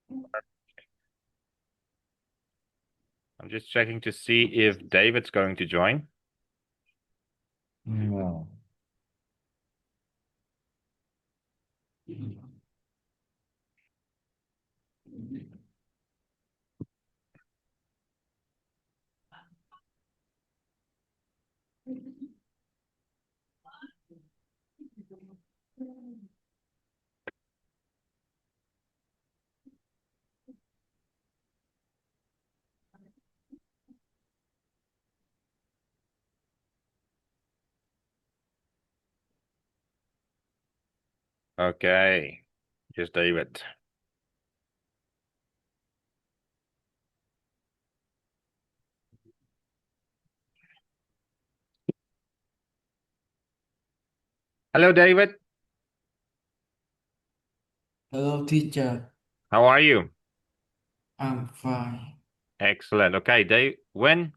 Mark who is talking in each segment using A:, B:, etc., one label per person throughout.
A: I'm just checking to see if David's going to join.
B: No.
A: Okay, just David. Hello, David.
B: Hello, teacher.
A: How are you?
B: I'm fine.
A: Excellent. Okay, Dave, when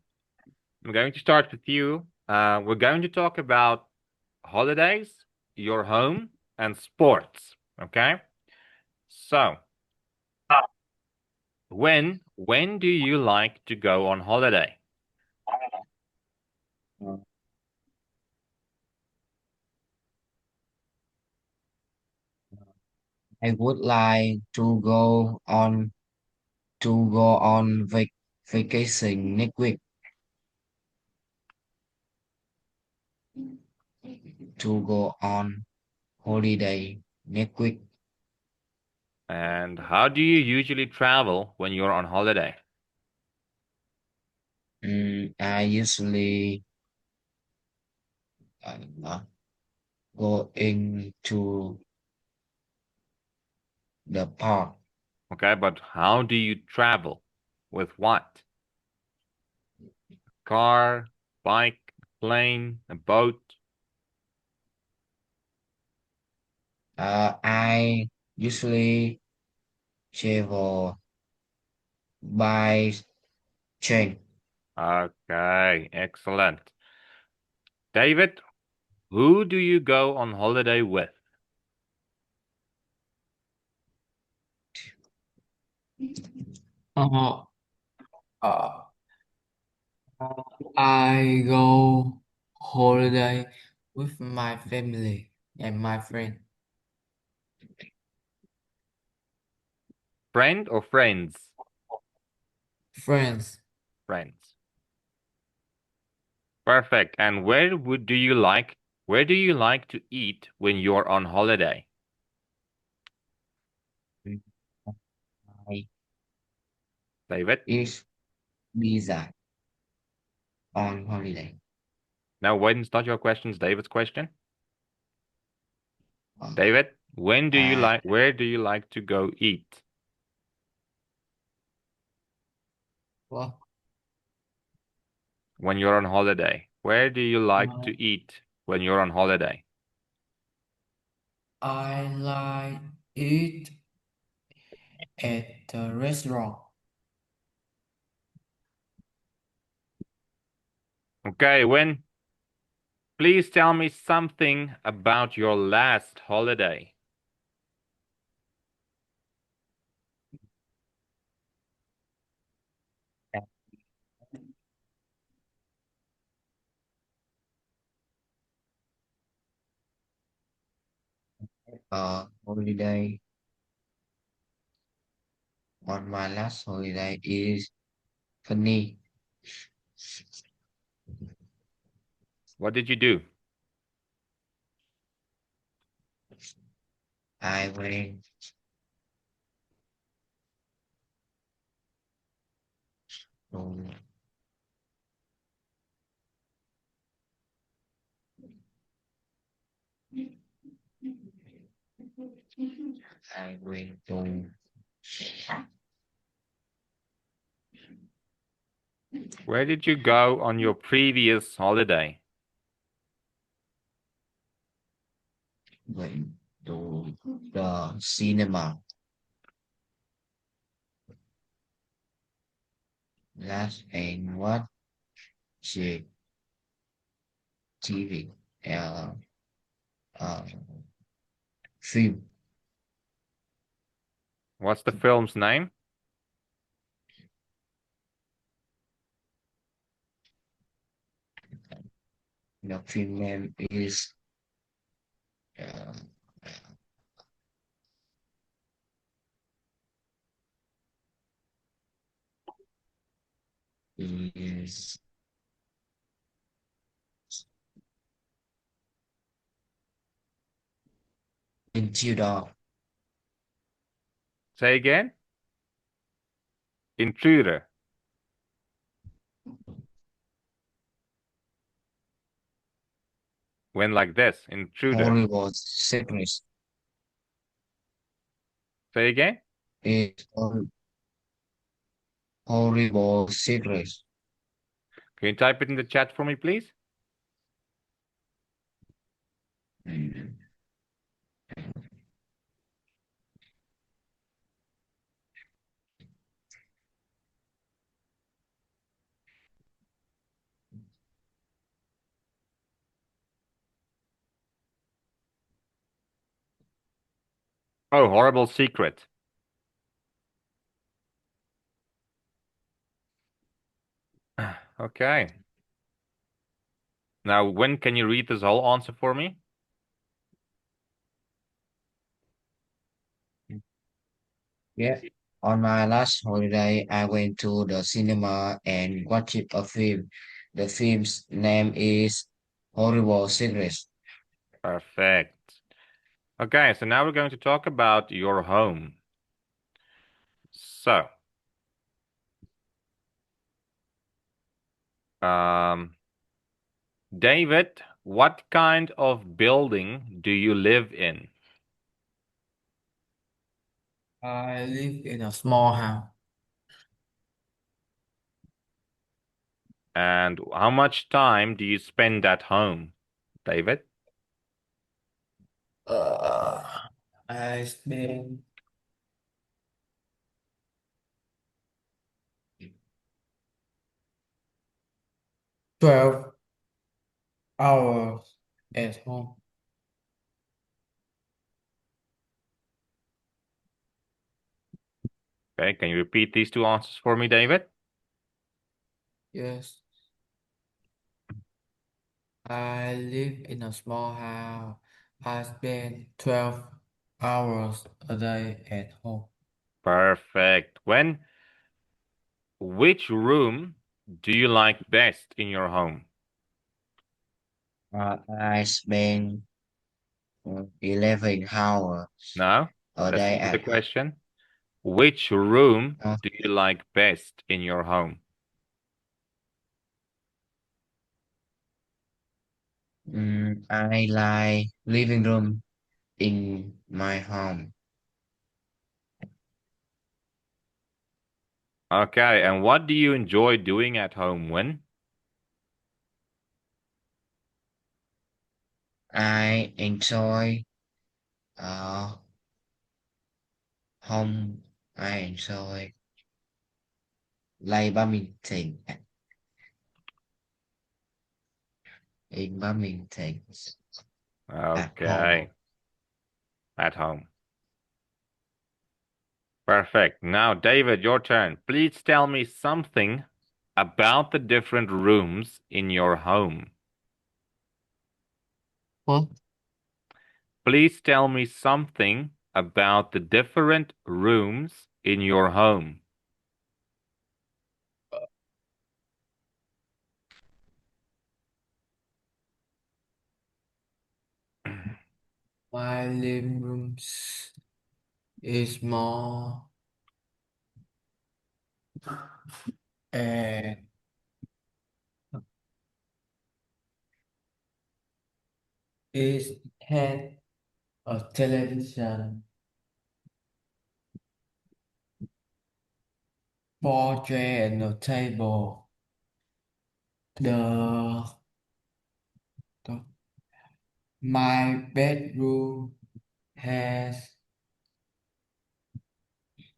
A: I'm going to start with you, we're going to talk about holidays, your home, and sports. Okay. So, when do you like to go on holiday?
B: I would like to go on vacation next week. To go on holiday next week.
A: And how do you usually travel when you're on holiday?
B: I usually go into the park.
A: Okay, but how do you travel? With what? Car, bike, plane, a boat?
B: I usually travel by train.
A: Okay, excellent. David, who do you go on holiday with?
B: Uh, uh, I go holiday with my family and my friend.
A: Friend or friends?
B: Friends.
A: Friends. Perfect. And where do you like to eat when you're on holiday?
B: I
A: David?
B: eat pizza on holiday.
A: Now, when's not your questions, David's question?
B: Uh,
A: David, when do you
B: uh,
A: like where do you like to go eat
B: what?
A: when you're on holiday? Where do you like
B: Uh,
A: to eat when you're on holiday?
B: I like eat at the restaurant.
A: Okay, please tell me something about your last holiday.
B: Holiday on my last holiday is funny.
A: What did you do?
B: I went to I went to
A: Where did you go on your previous holiday?
B: went to the cinema last and watch the TV uh, film.
A: What's the film's name?
B: The film name uh, is Intruder.
A: Say again. Intruder. Went like this. Intruder.
B: Horrible secrets.
A: Say again.
B: Is horrible secrets.
A: Can you type it in the chat for me, please?
B: Mm.
A: Oh, horrible secret. Okay. Now, when can you read this whole answer for me?
B: Yeah. On my last holiday, I went to the cinema and watched a film. The film's name is Horrible Secrets.
A: Perfect. Okay, so now we're going to talk about your home. So, um, David, what kind of building do you live in?
B: I live in a small house.
A: And how much time do you spend at home, David?
B: Uh, I spend 12 hours at home.
A: Okay, can you repeat these two answers for me, David?
B: Yes. I live in a small house. I spend 12 hours a day at home.
A: Perfect. Which room do you like best in your home?
B: I spend 11 hours
A: Now,
B: a
A: listen
B: day
A: to the
B: at home.
A: question. Which room
B: Uh,
A: do you like best in your home?
B: I like living room in my home.
A: Okay, and what do you enjoy doing at home when?
B: I enjoy uh home. I enjoy play badminton in badminton at home.
A: Okay, at home. Perfect. Now, David, your turn. Please tell me something about the different rooms in your home.
B: What?
A: Please tell me something about the different rooms in your home.
B: My living room is small and it had a television, four chair and a table. The, the my bedroom has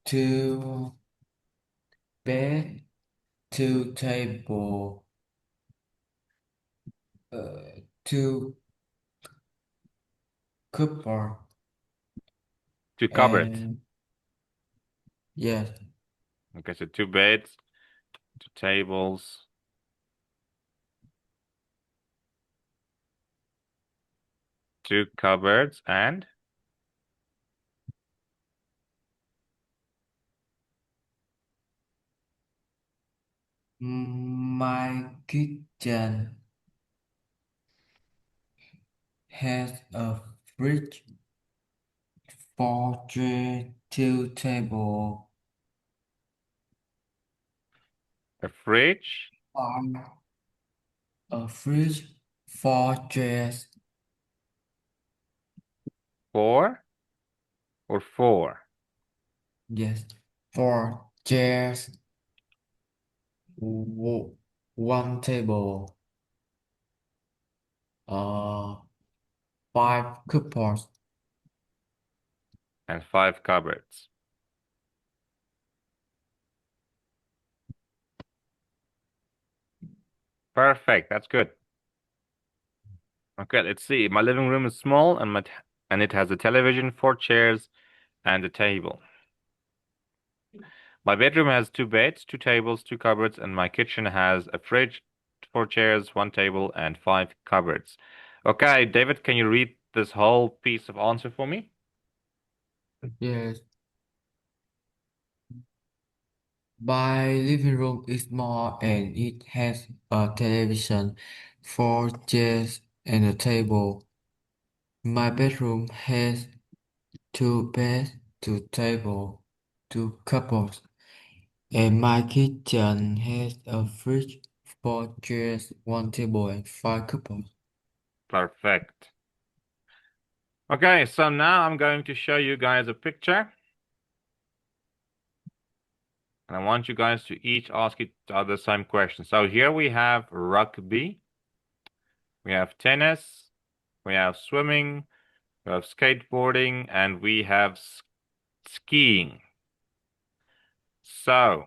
B: two bed, two table, two cupboard
A: To cupboards.
B: and
C: Yes.
A: Okay, so 2 beds, 2 tables, 2 cupboards, and
C: My kitchen has a fridge, 4 chairs, 2 tables,
A: a fridge,
C: five, a fridge, 4 chairs,
A: four or four,
C: yes, 4 chairs, 1 table, uh, 5 cupboards.
A: and 5 cupboards. Perfect. That's good. Okay, let's see. My living room is small and it has a television, 4 chairs, and a table. My bedroom has 2 beds, 2 tables, 2 cupboards, and my kitchen has a fridge, 4 chairs, 1 table, and 5 cupboards. Okay, David, can you read this whole piece of answer for me?
C: Yes. My living room is small and it has a television, 4 chairs, and a table. My bedroom has 2 beds, 2 tables, 2 cupboards, and my kitchen has a fridge, 4 chairs, 1 table, and 5 cupboards.
A: Perfect. Okay, so now I'm going to show you guys a picture. And I want you guys to each ask each other some questions. So here we have rugby, we have tennis, we have swimming, we have skateboarding, and we have skiing. So,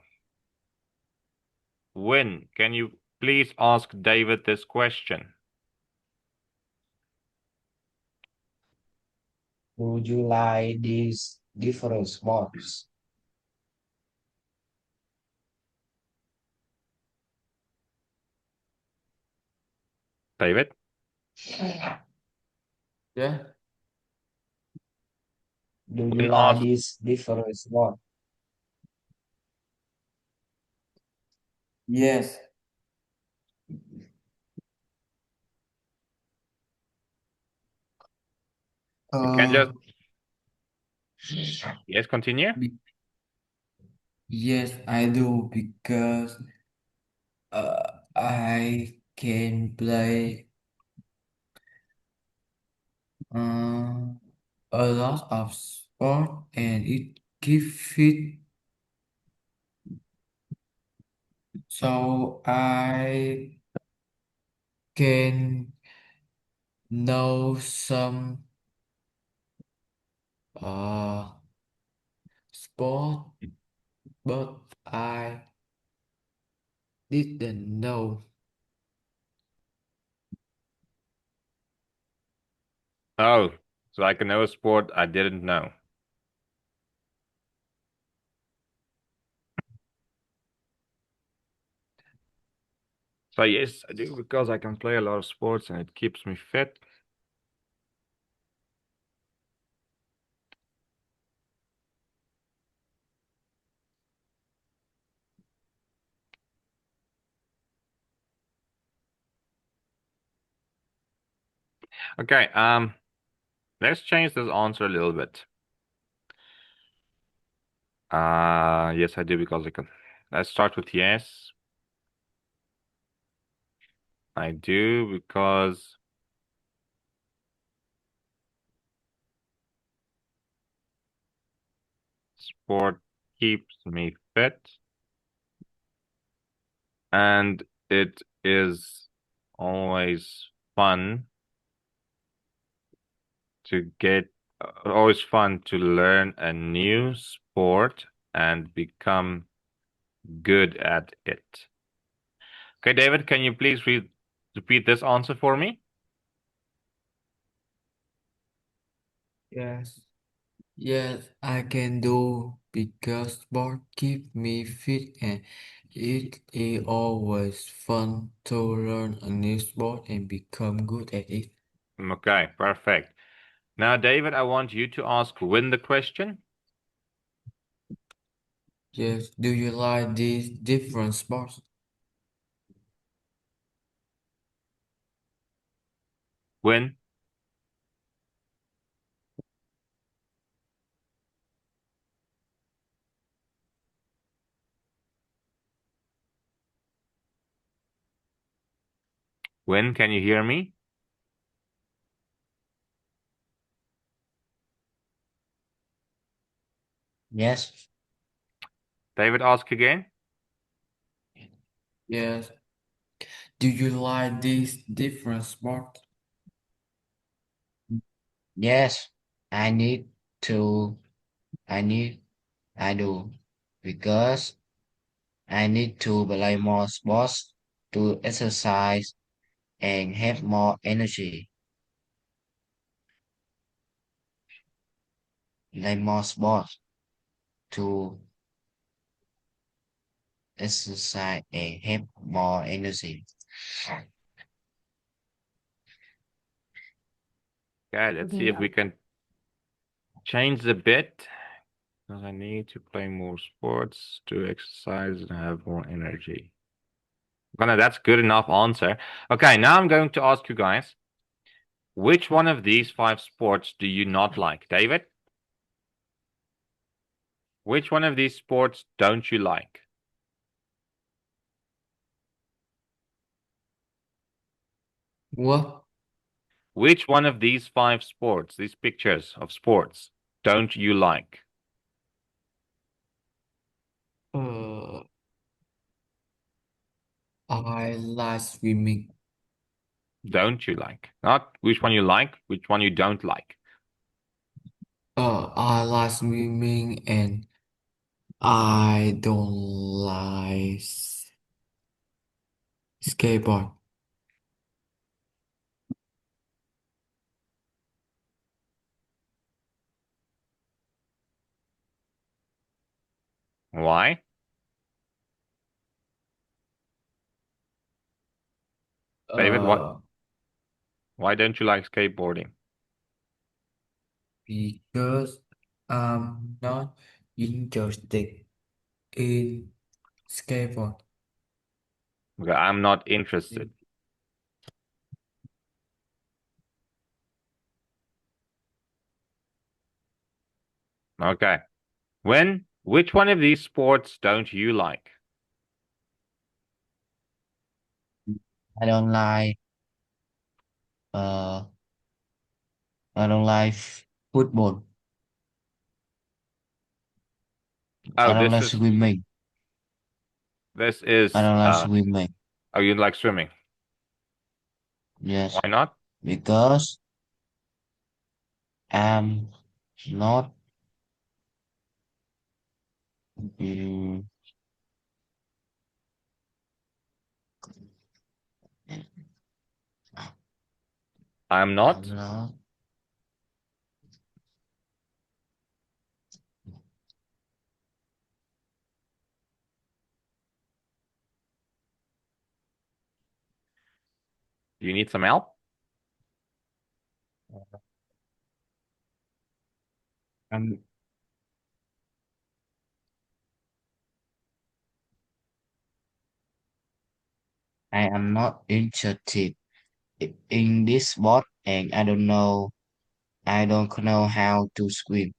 A: Win, can you please ask David this question?
B: Would you like these different sports?
A: David?
C: Yeah.
B: Do you
A: Win
B: like
A: asked,
B: these different sports?
C: Yes.
A: you can just,
C: Uh,
A: yes, continue.
C: be- yes, I do because I can play uh, a lot of sport and it keep fit. So I can know some uh sport, but I didn't know.
A: Oh, so I can know a sport I didn't know. So yes, I do because I can play a lot of sports and it keeps me fit. Okay, let's change this answer a little bit. Yes, I do because I can. Let's start with yes. I do because sport keeps me fit and it is always fun to get, always fun to learn a new sport and become good at it. Okay, David, can you please repeat this answer for me?
C: Yes. Yes, I can do because sport keep me fit and it is always fun to learn a new sport and become good at it.
A: Okay, perfect. Now, David, I want you to ask Win the question.
C: Yes, do you like these different sports?
A: Win. Win, can you hear me?
B: Yes,
A: David, ask again.
C: Yes. Do you like these different sports?
B: yes, I need to, I need, I do, because I need to play more sports to exercise and have more energy. Play more sports to exercise and have more energy.
A: Okay, let's see if we can change the bit. Because I need to play more sports to exercise and have more energy. Okay, that's good enough answer. Okay, now I'm going to ask you guys, which one of these 5 sports do you not like? David, which one of these sports don't you like?
C: What?
A: Which one of these 5 sports, these pictures of sports, don't you like?
C: Uh, I like swimming.
A: Don't you like? Not which one you like, which one you don't like.
C: I like swimming and I don't like skateboard
A: Why? David, what?
C: uh
A: Why don't you like skateboarding?
C: because I'm not interested in skateboard.
A: Okay, I'm not interested. Okay. Which one of these sports don't you like?
B: I don't like, uh, I don't like football.
A: Oh,
B: I don't
A: this
B: like
A: is
B: swimming.
A: this
B: I
A: is
B: don't like swimming.
A: oh, you like swimming.
B: Yes,
A: Why not?
B: because I'm not, mm,
A: I'm
B: I'm
A: not.
B: not,
A: Do you need some help?
B: I'm, I am not interested in this sport and I don't know how to swim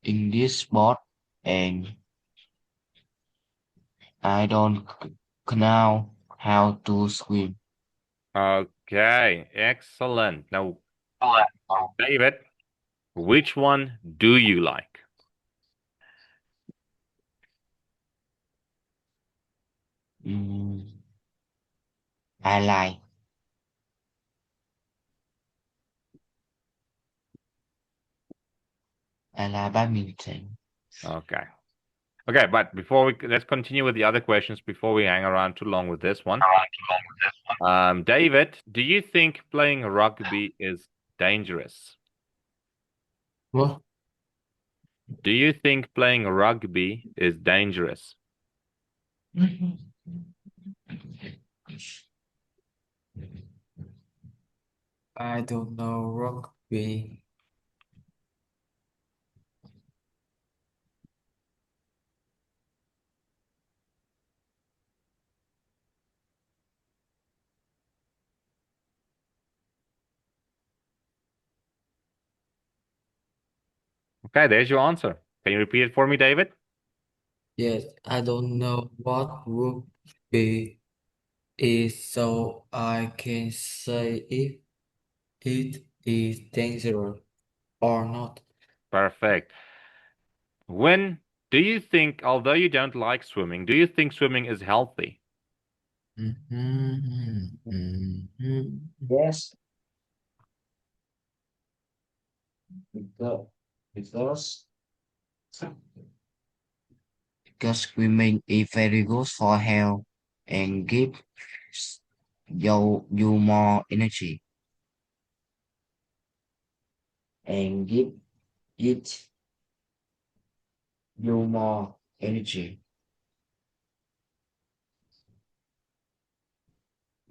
B: in this sport and I don't know how to swim.
A: Okay, excellent. Now, David, which one do you like?
B: Mm, I like, I like badminton.
A: Okay. Okay, but before let's continue with the other questions before we hang around too long with this one. David, do you think playing rugby is dangerous?
C: What?
A: Do you think playing rugby is dangerous?
C: I don't know rugby.
A: Okay, there's your answer. Can you repeat it for me, David?
C: Yes, I don't know what rugby is, so I can say if it is dangerous or not.
A: Perfect. When do you think, although you don't like swimming, do you think swimming is healthy?
B: Yes, because because because swimming is very good for health and gives you more energy and give it you more energy.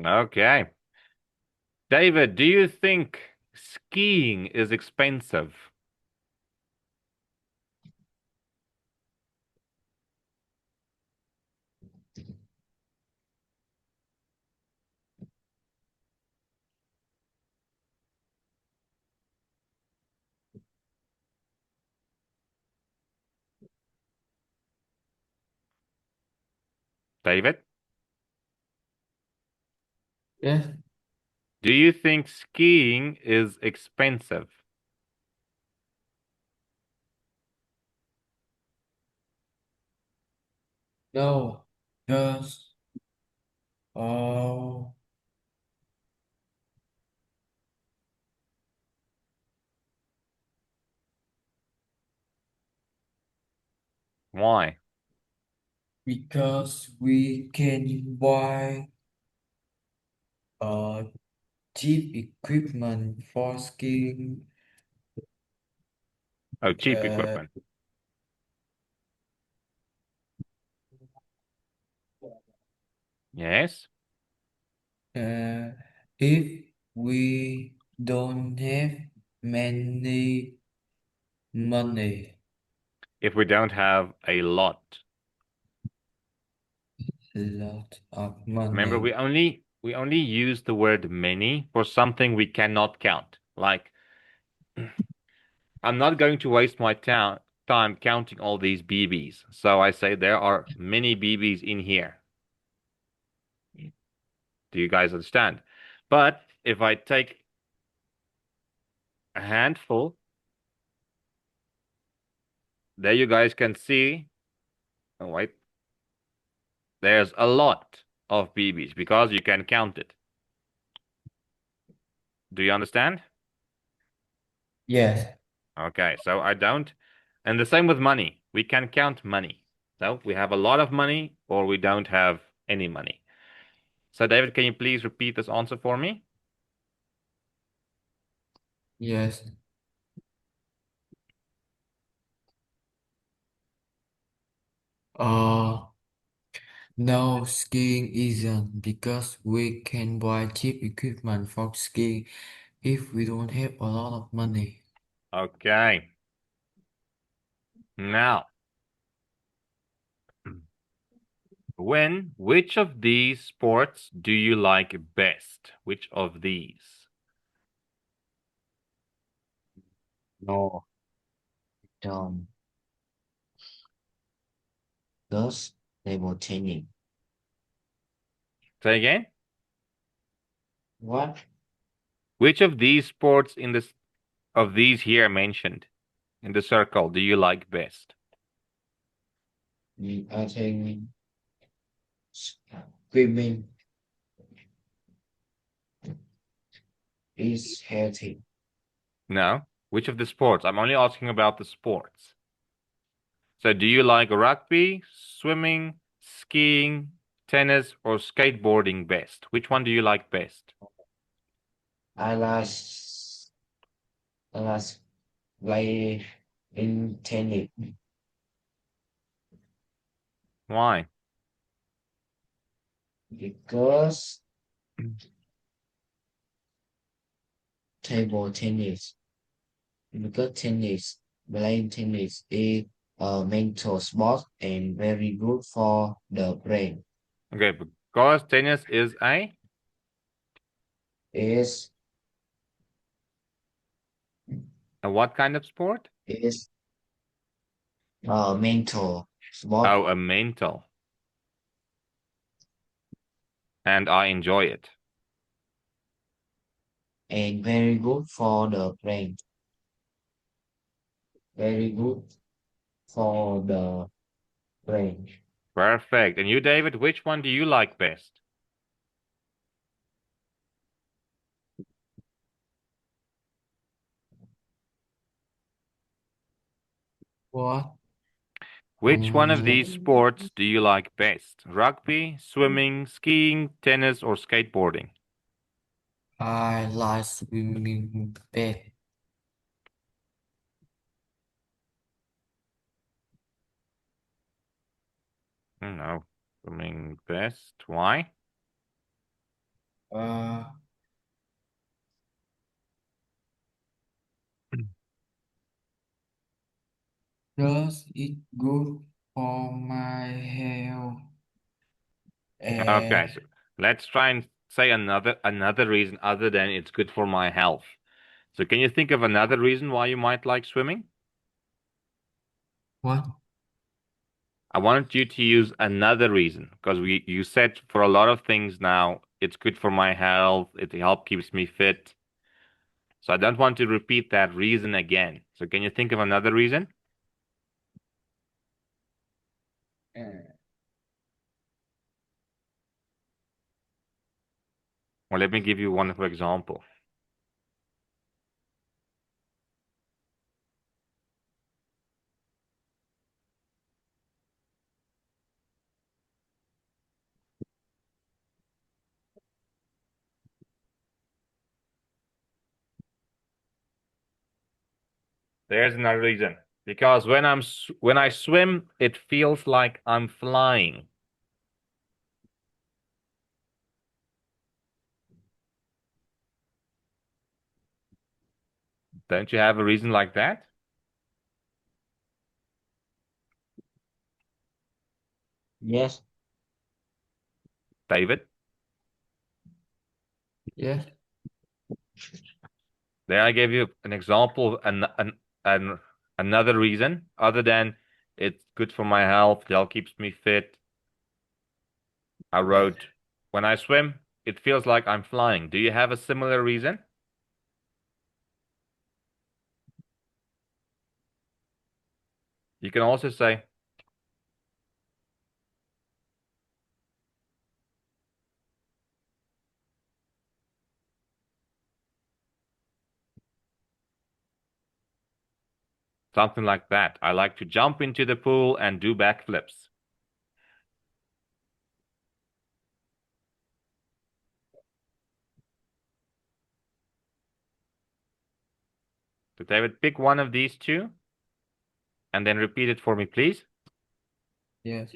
A: Okay. David, do you think skiing is expensive? David,
C: Yes,
A: do you think skiing is expensive?
C: no, yes, oh,
A: Why?
C: because we can buy uh cheap equipment for skiing.
A: Oh, cheap
C: Uh,
A: equipment. Yes.
C: uh, if we don't have many money,
A: If we don't have a lot.
C: a lot of
A: Remember,
C: money.
A: we only use the word many for something we cannot count. Like, I'm not going to waste my time counting all these BBs. So I say there are many BBs in here. Do you guys understand? But if I take a handful, there you guys can see, oh wait, there's a lot of BBs because you can count it. Do you understand?
C: Yes,
A: Okay, so I don't. And the same with money. We can count money. So we have a lot of money or we don't have any money. So David, can you please repeat this answer for me?
C: yes. Uh, no, skiing isn't because we can buy cheap equipment for skiing if we don't have a lot of money.
A: Okay. Now, which of these sports do you like best? Which of these?
B: No, don't. Thus, table tennis.
A: Say again?
B: What?
A: Which of these sports in this of these here mentioned in the circle do you like best?
B: I think swimming is healthy.
A: No. Which of the sports? I'm only asking about the sports. So do you like rugby, swimming, skiing, tennis, or skateboarding best? Which one do you like best?
B: I like I like play in tennis
A: Why?
B: because table tennis because playing tennis is a mental sport and very good for the brain.
A: Okay, because tennis
B: Is
A: a what kind of sport?
B: is a mental sport
A: Oh, a mental. And I enjoy it.
B: and very good for the brain. Very good for the brain.
A: Perfect. And you, David, which one do you like best?
C: What?
A: Which one of these
C: Yes.
A: sports do you like best? Rugby, swimming, skiing, tennis, or skateboarding?
C: I like swimming best.
A: No, swimming best. Why?
C: Uh, Does it good for my health?
A: Okay,
C: And
A: so let's try and say another reason other than it's good for my health. So can you think of another reason why you might like swimming?
C: what?
A: I wanted you to use another reason because you said for a lot of things now it's good for my health, it help keeps me fit. So I don't want to repeat that reason again. So can you think of another reason?
C: Uh,
A: Or let me give you one for example. There's another reason. Because when I swim, it feels like I'm flying. Don't you have a reason like that,
B: Yes,
A: David?
C: yes.
A: There I gave you an example an another reason other than it's good for my health, it all keeps me fit. I wrote, when I swim, it feels like I'm flying. Do you have a similar reason? You can also say something like that. I like to jump into the pool and do backflips. So David, pick one of these two and then repeat it for me, please.
C: Yes.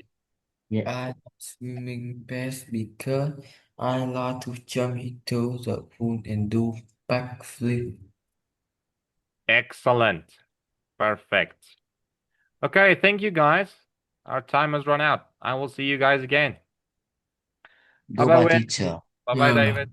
B: yeah,
C: I like swimming best because I like to jump into the pool and do backflip.
A: Excellent. Perfect. Okay, thank you guys. Our time has run out. I will see you guys again. Bye bye,
B: goodbye
A: Win.
B: teacher.
A: Bye bye,
C: Yeah.
A: David.